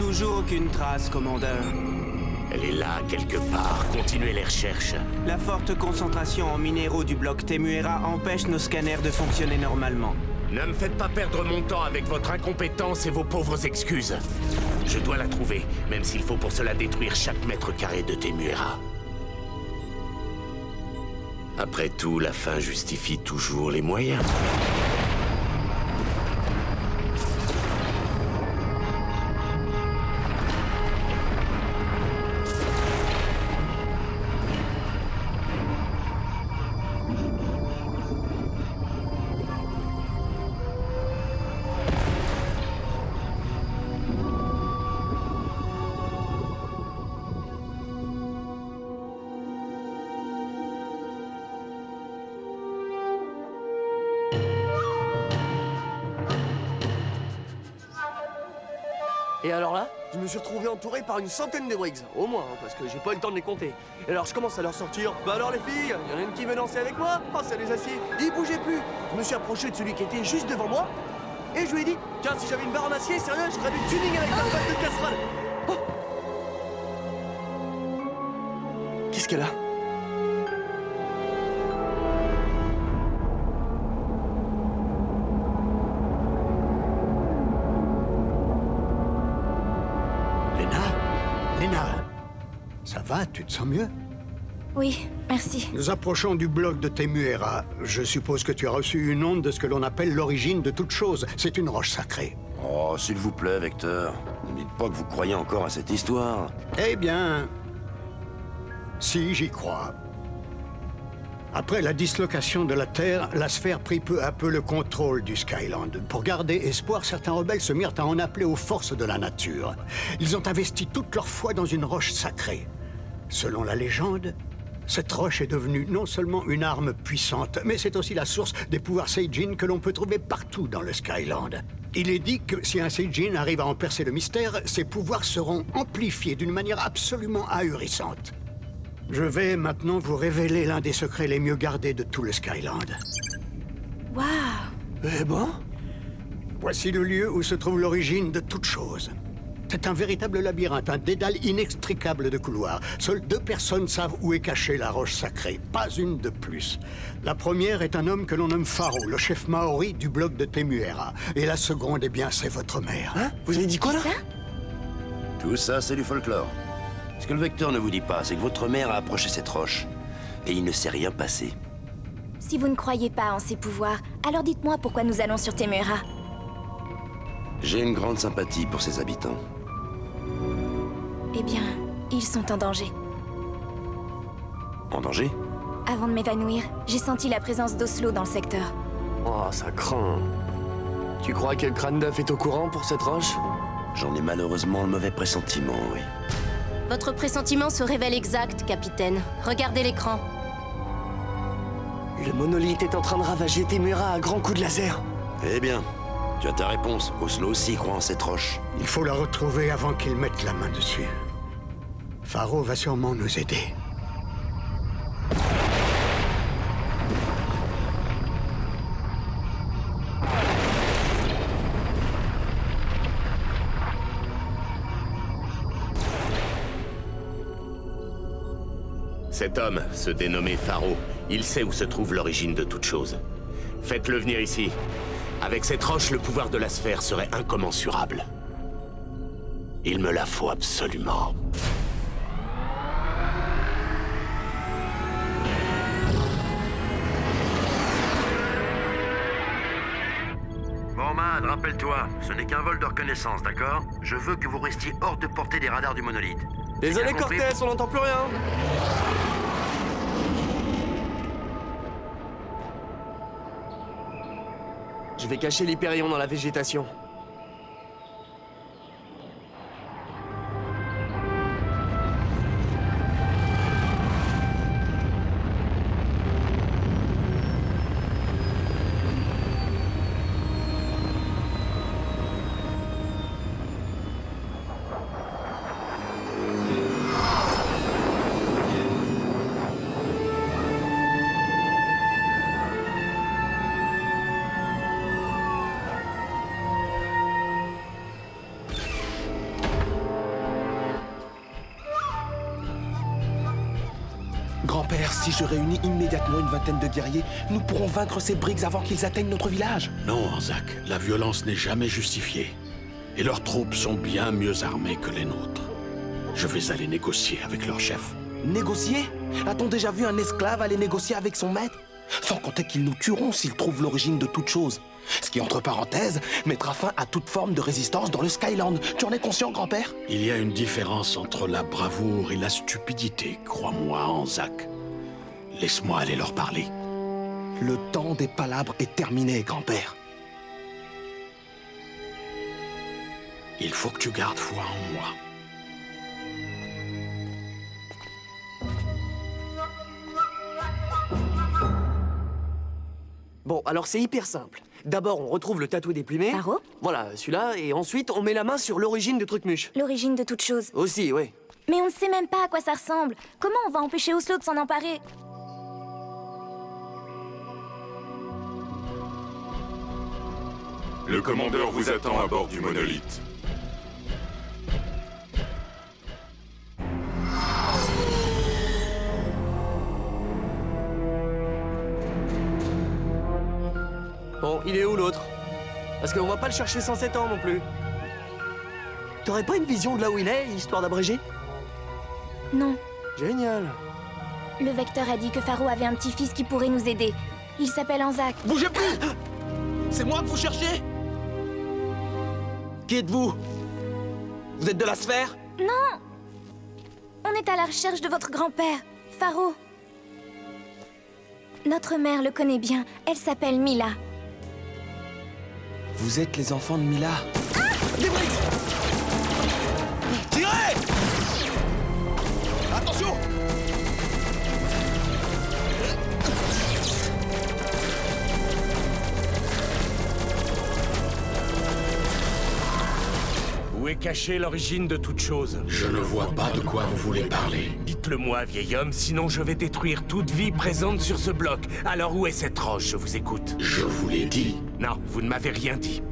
Toujours aucune trace, commandeur. Elle est là, quelque part. Continuez les recherches. La forte concentration en minéraux du bloc Temuera empêche nos scanners de fonctionner normalement. Ne me faites pas perdre mon temps avec votre incompétence et vos pauvres excuses. Je dois la trouver, même s'il faut pour cela détruire chaque mètre carré de Temuera. Après tout, la fin justifie toujours les moyens. Et alors là, je me suis retrouvé entouré par une centaine de Briggs, au moins, hein, parce que j'ai pas eu le temps de les compter. Et alors je commence à leur sortir. Bah alors les filles, y en a une qui veut danser avec moi? Oh, ça les assied. Ils bougeaient plus. Je me suis approché de celui qui était juste devant moi, et je lui ai dit, tiens, si j'avais une barre en acier, sérieux, je ferais du tuning avec ma patte de casserole. Oh. Qu'est-ce qu'elle a? Lena, ça va? Tu te sens mieux? Oui, merci. Nous approchons du bloc de Temuera. Je suppose que tu as reçu une onde de ce que l'on appelle l'origine de toute chose. C'est une roche sacrée. Oh, s'il vous plaît, Vecteur. Ne dites pas que vous croyez encore à cette histoire. Eh bien... si, j'y crois. Après la dislocation de la Terre, la sphère prit peu à peu le contrôle du Skyland. Pour garder espoir, certains rebelles se mirent à en appeler aux forces de la nature. Ils ont investi toute leur foi dans une roche sacrée. Selon la légende, cette roche est devenue non seulement une arme puissante, mais c'est aussi la source des pouvoirs Seijin que l'on peut trouver partout dans le Skyland. Il est dit que si un Seijin arrive à en percer le mystère, ses pouvoirs seront amplifiés d'une manière absolument ahurissante. Je vais maintenant vous révéler l'un des secrets les mieux gardés de tout le Skyland. Waouh! Eh ben? Voici le lieu où se trouve l'origine de toute chose. C'est un véritable labyrinthe, un dédale inextricable de couloirs. Seules 2 personnes savent où est cachée la roche sacrée, pas une de plus. La première est un homme que l'on nomme Faro, le chef maori du bloc de Temuera. Et la seconde, eh bien, c'est votre mère. Hein? Vous avez dit quoi là? Ça? Tout ça, c'est du folklore. Ce que le Vecteur ne vous dit pas, c'est que votre mère a approché cette roche. Et il ne s'est rien passé. Si vous ne croyez pas en ses pouvoirs, alors dites-moi pourquoi nous allons sur Temuera. J'ai une grande sympathie pour ses habitants. Eh bien, ils sont en danger. En danger? Avant de m'évanouir, j'ai senti la présence d'Oslo dans le secteur. Oh, ça craint. Tu crois que Crâne d'œuf est au courant pour cette roche? J'en ai malheureusement le mauvais pressentiment, oui. Votre pressentiment se révèle exact, capitaine. Regardez l'écran. Le monolithe est en train de ravager Temuera à grands coups de laser. Eh bien, tu as ta réponse. Oslo aussi croit en cette roche. Il faut la retrouver avant qu'il mette la main dessus. Faro va sûrement nous aider. Cet homme, se dénommé Faro, il sait où se trouve l'origine de toute chose. Faites-le venir ici. Avec cette roche, le pouvoir de la sphère serait incommensurable. Il me la faut absolument. Bon, man, rappelle-toi, ce n'est qu'un vol de reconnaissance, d'accord? Je veux que vous restiez hors de portée des radars du monolithe. Désolé, Bien compris? Cortez, on n'entend plus rien. Je vais cacher l'Hyperion dans la végétation. Si je réunis immédiatement une vingtaine de guerriers, nous pourrons vaincre ces Briggs avant qu'ils atteignent notre village. Non, Anzac, la violence n'est jamais justifiée. Et leurs troupes sont bien mieux armées que les nôtres. Je vais aller négocier avec leur chef. Négocier? A-t-on déjà vu un esclave aller négocier avec son maître? Sans compter qu'ils nous tueront s'ils trouvent l'origine de toute chose. Ce qui, entre parenthèses, mettra fin à toute forme de résistance dans le Skyland. Tu en es conscient, grand-père? Il y a une différence entre la bravoure et la stupidité, crois-moi, Anzac. Laisse-moi aller leur parler. Le temps des palabres est terminé, grand-père. Il faut que tu gardes foi en moi. Bon, alors c'est hyper simple. D'abord, on retrouve le tatoué déplumé. Faro? Voilà, celui-là, et ensuite, on met la main sur l'origine de Trucmuche. L'origine de toute chose. Aussi, ouais. Mais on ne sait même pas à quoi ça ressemble. Comment on va empêcher Oslo de s'en emparer? Le commandeur vous attend à bord du monolithe. Bon, il est où l'autre? Parce qu'on va pas le chercher 107 ans non plus. T'aurais pas une vision de là où il est, histoire d'abréger? Non. Génial. Le vecteur a dit que Faro avait un petit-fils qui pourrait nous aider. Il s'appelle Anzac. Bougez plus! C'est moi que vous cherchez? Qui êtes-vous? Vous êtes de la sphère? Non! On est à la recherche de votre grand-père, Faro. Notre mère le connaît bien. Elle s'appelle Mila. Vous êtes les enfants de Mila. Ah! Des Briggs! Tirez! Attention! Où est cachée l'origine de toute chose? Je ne vois pas de quoi vous voulez parler. Dites-le-moi, vieil homme, sinon je vais détruire toute vie présente sur ce bloc. Alors où est cette roche? Je vous écoute. Je vous l'ai dit. Non, vous ne m'avez rien dit.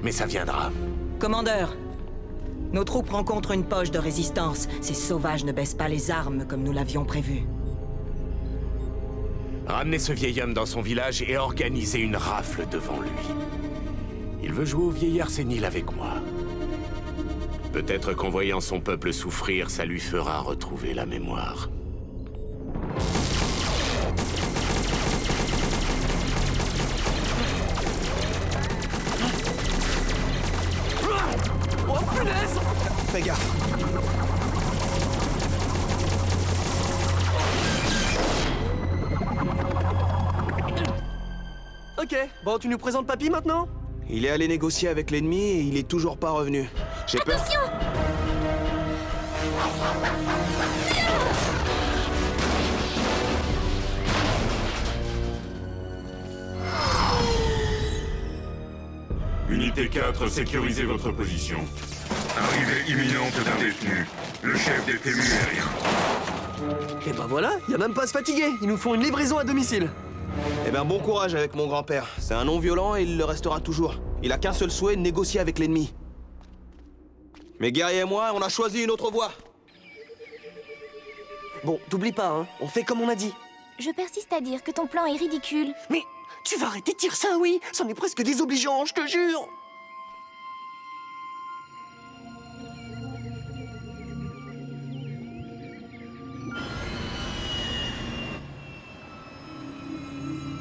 Mais ça viendra. Commandeur, nos troupes rencontrent une poche de résistance. Ces sauvages ne baissent pas les armes comme nous l'avions prévu. Ramenez ce vieil homme dans son village et organisez une rafle devant lui. Il veut jouer au vieillard sénile avec moi. Peut-être qu'en voyant son peuple souffrir, ça lui fera retrouver la mémoire. Oh, punaise! Fais gaffe. Ok, bon, tu nous présentes Papy maintenant? Il est allé négocier avec l'ennemi et il est toujours pas revenu. J'ai peur. Attention! Unité 4, sécurisez votre position. Arrivée imminente d'un détenu. Le chef des Témuériens. Et ben voilà, y a même pas à se fatiguer. Ils nous font une livraison à domicile. Eh ben bon courage avec mon grand-père. C'est un non-violent et il le restera toujours. Il a qu'un seul souhait, négocier avec l'ennemi. Mes guerriers et moi, on a choisi une autre voie. Bon, t'oublies pas, hein. On fait comme on a dit. Je persiste à dire que ton plan est ridicule. Mais tu vas arrêter de dire ça, oui? C'en est presque désobligeant, je te jure.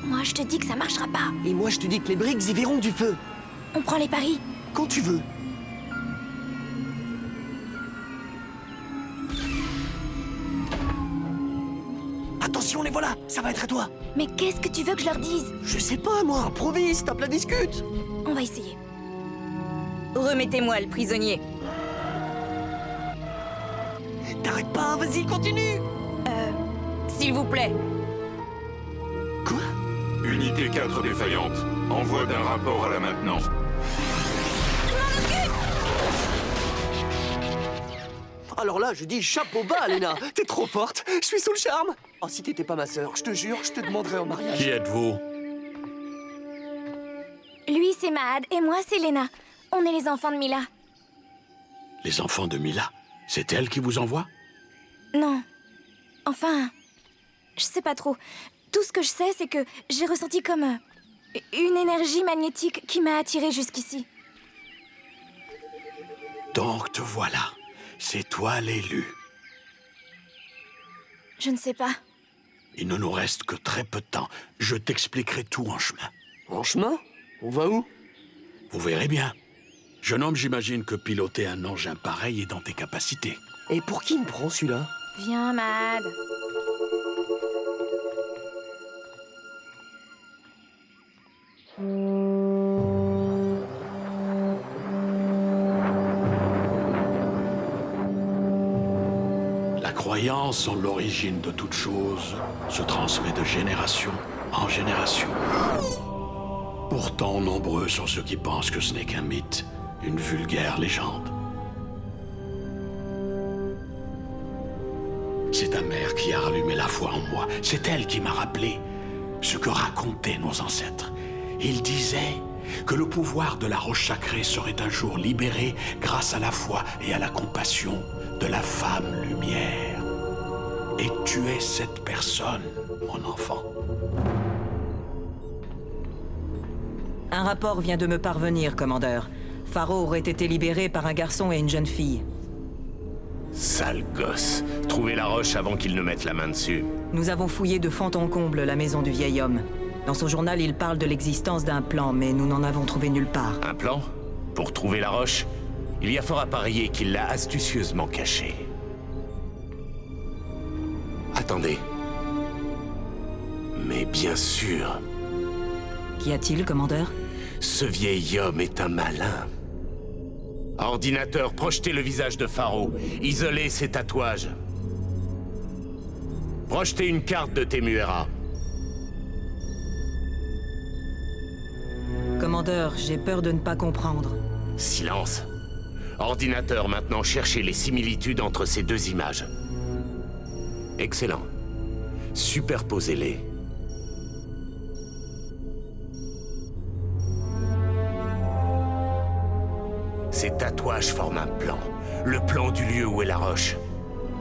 Moi, je te dis que ça marchera pas. Et moi, je te dis que les Briggs y verront du feu. On prend les paris. Quand tu veux. Attention, les voilà. Ça va être à toi. Mais qu'est-ce que tu veux que je leur dise? Je sais pas, moi. Improvise, tape la discute. On va essayer. Remettez-moi le prisonnier. T'arrêtes pas, vas-y, continue. S'il vous plaît. Quoi? Unité 4 défaillante. Envoi d'un rapport à la maintenance. Alors là, je dis chapeau bas, Lena. T'es trop forte. Je suis sous le charme. Oh, si t'étais pas ma sœur, je te jure, je te demanderais en mariage. Qui êtes-vous? Lui, c'est Mahad et moi, c'est Lena. On est les enfants de Mila. Les enfants de Mila? C'est elle qui vous envoie? Non. Enfin, Je sais pas trop. Tout ce que je sais, c'est que j'ai ressenti comme une énergie magnétique qui m'a attirée jusqu'ici. Donc te voilà. C'est toi l'élu. Je ne sais pas. Il ne nous reste que très peu de temps. Je t'expliquerai tout en chemin. En chemin? On va où? Vous verrez bien. Jeune homme, j'imagine que piloter un engin pareil est dans tes capacités. Et pour qui il me prend celui-là? Viens, Mad. La croyance en l'origine de toute chose se transmet de génération en génération. Pourtant, nombreux sont ceux qui pensent que ce n'est qu'un mythe, une vulgaire légende. C'est ta mère qui a rallumé la foi en moi. C'est elle qui m'a rappelé ce que racontaient nos ancêtres. Ils disaient que le pouvoir de la roche sacrée serait un jour libéré grâce à la foi et à la compassion de la femme lumière. Et tu es cette personne, mon enfant. Un rapport vient de me parvenir, commandeur. Pharo aurait été libéré par un garçon et une jeune fille. Sale gosse. Trouvez la roche avant qu'il ne mette la main dessus. Nous avons fouillé de fond en comble la maison du vieil homme. Dans son journal, il parle de l'existence d'un plan, mais nous n'en avons trouvé nulle part. Un plan? Pour trouver la roche? Il y a fort à parier qu'il l'a astucieusement cachée. Attendez. Mais bien sûr, Qu'y a-t-il, commandeur? ce vieil homme est un malin. Ordinateur, projetez le visage de Pharo. Isolez ses tatouages. Projetez une carte de Temuera. Commandeur, j'ai peur de ne pas comprendre. Silence. Ordinateur, maintenant cherchez les similitudes entre ces deux images. Excellent. Superposez-les. Ces tatouages forment un plan. Le plan du lieu où est la roche.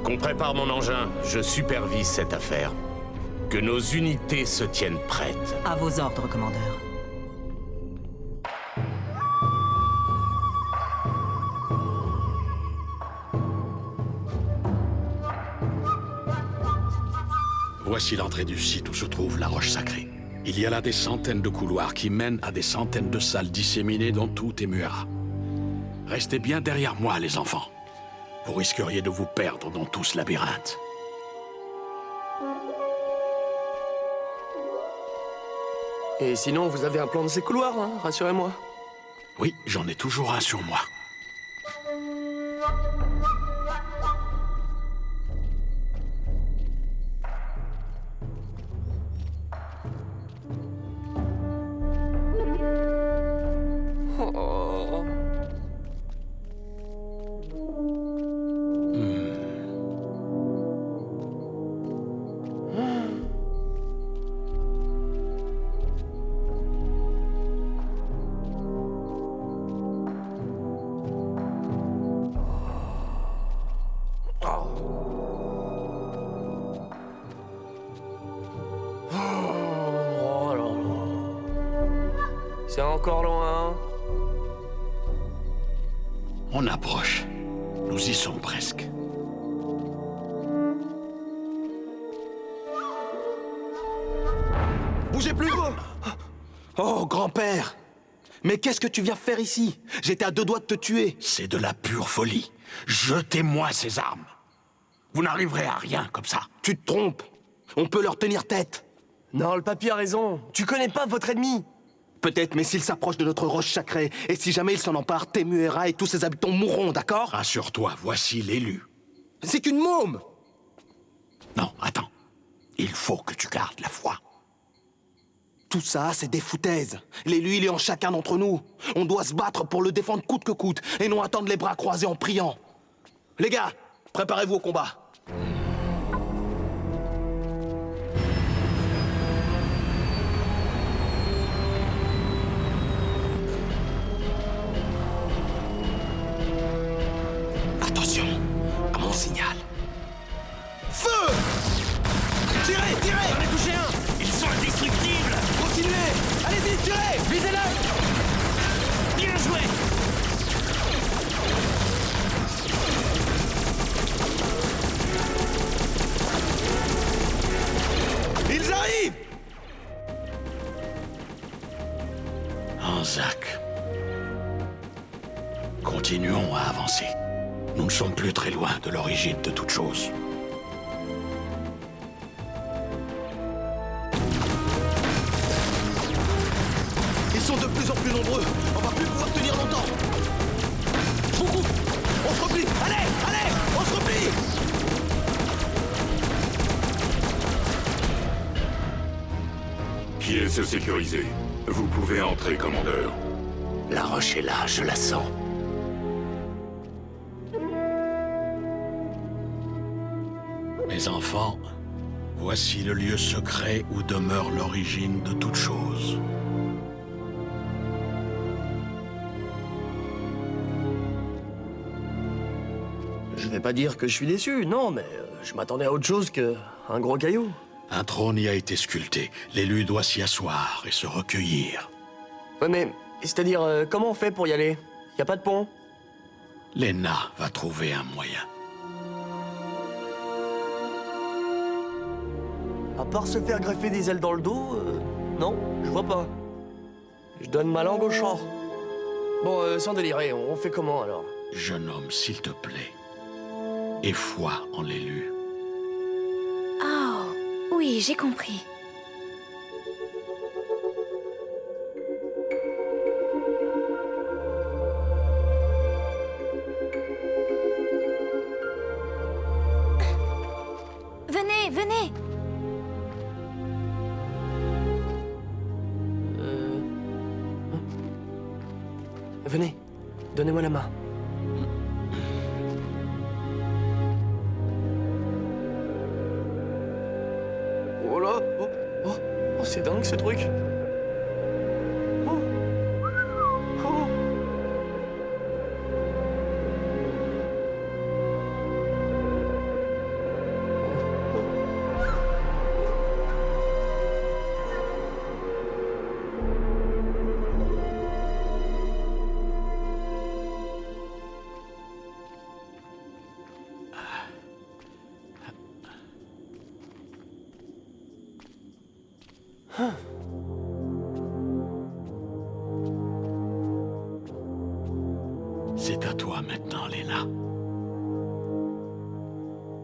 Qu'on prépare mon engin, je supervise cette affaire. Que nos unités se tiennent prêtes. À vos ordres, commandeur. Voici l'entrée du site où se trouve la roche sacrée. Il y a là des centaines de couloirs qui mènent à des centaines de salles disséminées dans tout Temuera. Restez bien derrière moi, les enfants. Vous risqueriez de vous perdre dans tout ce labyrinthe. Et sinon, vous avez un plan de ces couloirs, hein, rassurez-moi. Oui, j'en ai toujours un sur moi. Oh. Oh là là. C'est encore loin. On approche. Nous y sommes presque. Bougez plus! Oh, grand-père! Mais qu'est-ce que tu viens faire ici? J'étais à deux doigts de te tuer. C'est de la pure folie. Jetez-moi ces armes. Vous n'arriverez à rien comme ça. Tu te trompes. On peut leur tenir tête. Non, le papy a raison. Tu connais pas votre ennemi. Peut-être, mais s'il s'approche de notre roche sacrée, et si jamais il s'en empare, Temuera et tous ses habitants mourront, d'accord? Rassure-toi, voici l'élu. C'est une môme! Non, attends. Il faut que tu gardes la foi. Tout ça, c'est des foutaises. L'élu, il est en chacun d'entre nous. On doit se battre pour le défendre coûte que coûte, et non attendre les bras croisés en priant. Les gars, préparez-vous au combat. Attention, à mon signal. Feu! Tirez, tirez! Zack. Continuons à avancer. Nous ne sommes plus très loin de l'origine de toute chose. Ils sont de plus en plus nombreux. On va plus pouvoir tenir longtemps. Je vous coupe. On se replie. Allez, allez, on se replie. Pièce sécurisée. Vous pouvez entrer, commandeur. La roche est là, je la sens. Mes enfants, voici le lieu secret où demeure l'origine de toute chose. Je vais pas dire que je suis déçu, non, mais je m'attendais à autre chose qu'un gros caillou. Un trône y a été sculpté. L'élu doit s'y asseoir et se recueillir. Ouais, mais c'est-à-dire, comment on fait pour y aller? Y a pas de pont? Lena va trouver un moyen. À part se faire greffer des ailes dans le dos, non, je vois pas. Je donne ma langue au chat. Bon, sans délirer, on fait comment alors? Jeune homme, s'il te plaît, aie foi en l'élu. Oh, oui, j'ai compris. Venez, venez! Venez, donnez-moi la main. Oh là! Oh, c'est dingue ce truc! Oh. Oh. C'est à toi maintenant, Lena.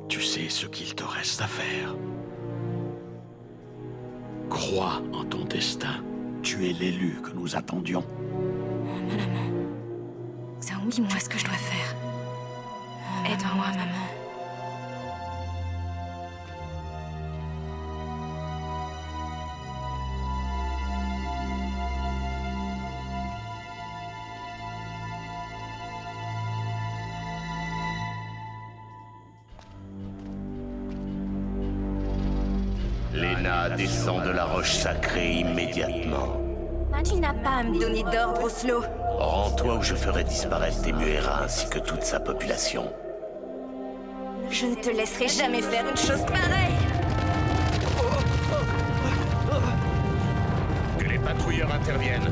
Tu sais ce qu'il te reste à faire. Crois en ton destin. Tu es l'élu que nous attendions. Maman, dis-moi ce que je dois faire. Aide-moi, maman. Lena descend de la roche sacrée immédiatement. Tu n'as pas à me donner d'ordre, Oslo. Rends-toi ou je ferai disparaître Temuera ainsi que toute sa population. Je ne te laisserai jamais faire une chose pareille. Que les patrouilleurs interviennent.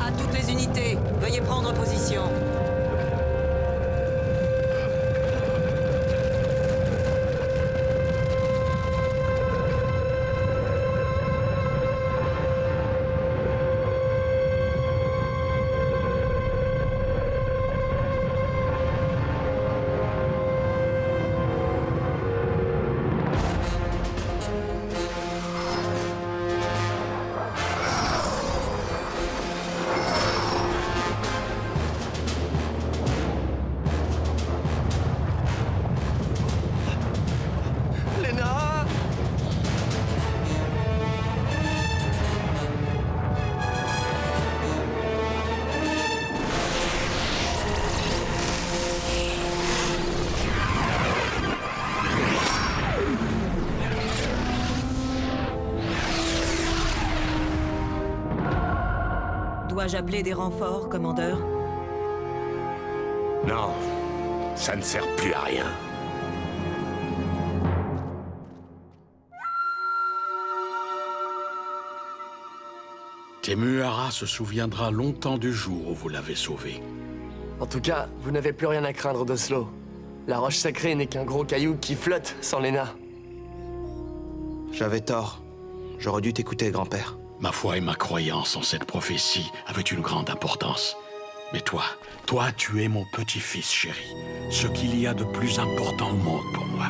À toutes les unités, veuillez prendre position. Dois-je appeler des renforts, commandeur? Non, ça ne sert plus à rien. Temuera se souviendra longtemps du jour où vous l'avez sauvé. En tout cas, vous n'avez plus rien à craindre d'Oslo. La roche sacrée n'est qu'un gros caillou qui flotte sans Lena. J'avais tort. J'aurais dû t'écouter, grand-père. Ma foi et ma croyance en cette prophétie avaient une grande importance. Mais toi, tu es mon petit-fils, chéri. Ce qu'il y a de plus important au monde pour moi.